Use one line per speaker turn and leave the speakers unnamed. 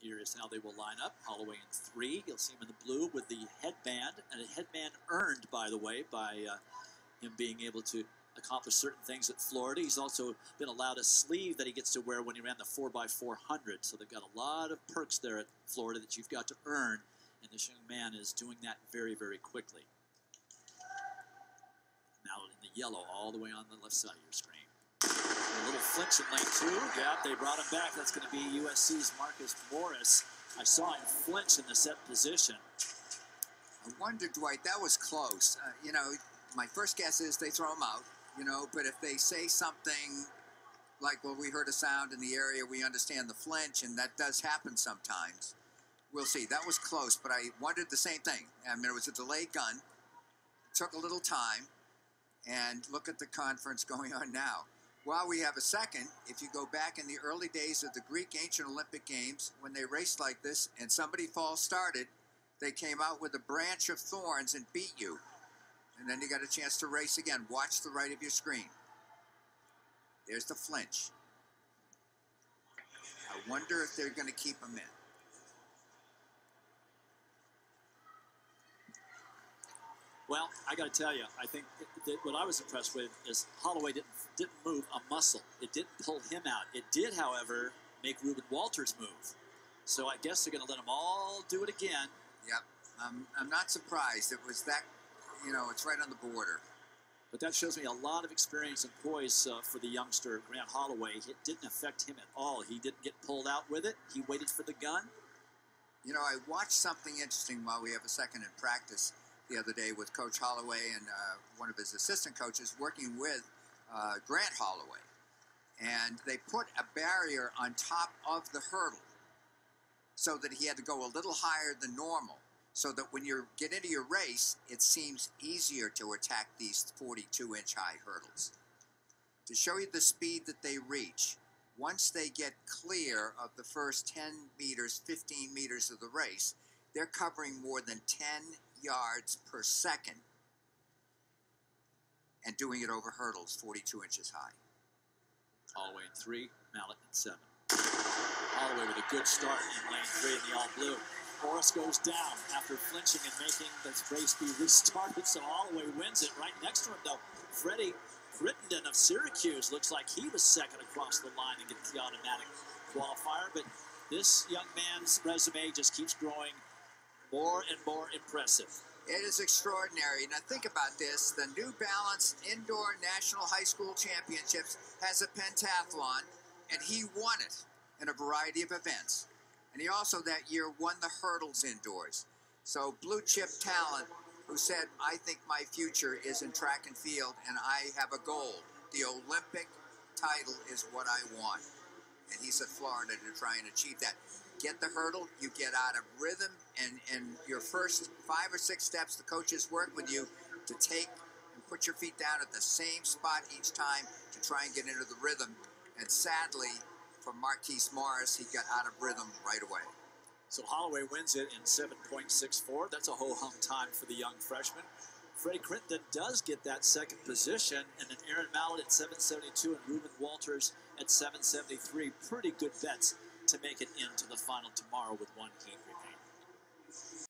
Here is how they will line up. Holloway in 3. You'll see him in the blue with the headband, and a headband earned, by the way, by him being able to accomplish certain things at Florida. He's also been allowed a sleeve that he gets to wear when he ran the 4x400. So they've got a lot of perks there at Florida that you've got to earn, and this young man is doing that very, very quickly. Mallett in the yellow all the way on the left side of your screen. A little flinch in lane 2. Yeah, they brought him back. That's going to be USC's Marcus Morris. I saw him flinch in the set position.
I wonder, Dwight, that was close. You know, my first guess is they throw him out, you know, but if they say something like, well, we heard a sound in the area, we understand the flinch, and that does happen sometimes. We'll see. That was close, but I wondered the same thing. I mean, it was a delayed gun. It took a little time, and look at the conference going on now. While we have a second, if you go back in the early days of the Greek ancient Olympic Games, when they raced like this and somebody false started, they came out with a branch of thorns and beat you. And then you got a chance to race again. Watch the right of your screen. There's the flinch. I wonder if they're going to keep him in.
Well, I got to tell you, I think that what I was impressed with is Holloway didn't move a muscle. It didn't pull him out. It did, however, make Ruben Walters move. So I guess they're going to let them all do it again.
Yep. I'm not surprised. It was that, you know, it's right on the border.
But that shows me a lot of experience and poise for the youngster, Grant Holloway. It didn't affect him at all. He didn't get pulled out with it. He waited for the gun.
You know, I watched something interesting while we have a second in practice the other day with Coach Holloway and one of his assistant coaches working with Grant Holloway. And they put a barrier on top of the hurdle so that he had to go a little higher than normal, so that when you get into your race, it seems easier to attack these 42-inch high hurdles. To show you the speed that they reach, once they get clear of the first 10 meters, 15 meters of the race, they're covering more than 10 yards per second and doing it over hurdles 42 inches high.
Holloway in 3, Mallett in 7. Holloway with a good start in lane 3 in the all-blue. Morris goes down after flinching and making the race be restarted, so Holloway wins it. Right next to him, though, Freddie Crittenden of Syracuse looks like he was second across the line and gets the automatic qualifier, but this young man's resume just keeps growing more and more impressive.
It is extraordinary. Now think about this. The New Balance Indoor National High School Championships has a pentathlon, and he won it in a variety of events. And he also that year won the hurdles indoors. So blue chip talent who said, I think my future is in track and field, and I have a goal. The Olympic title is what I want. And he's at Florida to try and achieve that. Get the hurdle, you get out of rhythm, and your first 5 or 6 steps, the coaches work with you to take and put your feet down at the same spot each time to try and get into the rhythm. And sadly, for Marquise Morris, he got out of rhythm right away.
So Holloway wins it in 7.64. That's a ho-hum time for the young freshman. Freddie Crittenden does get that second position, and then Aaron Mallett at 7.72 and Ruben Walters at 7.73. Pretty good bets to make it into the final tomorrow with one heat.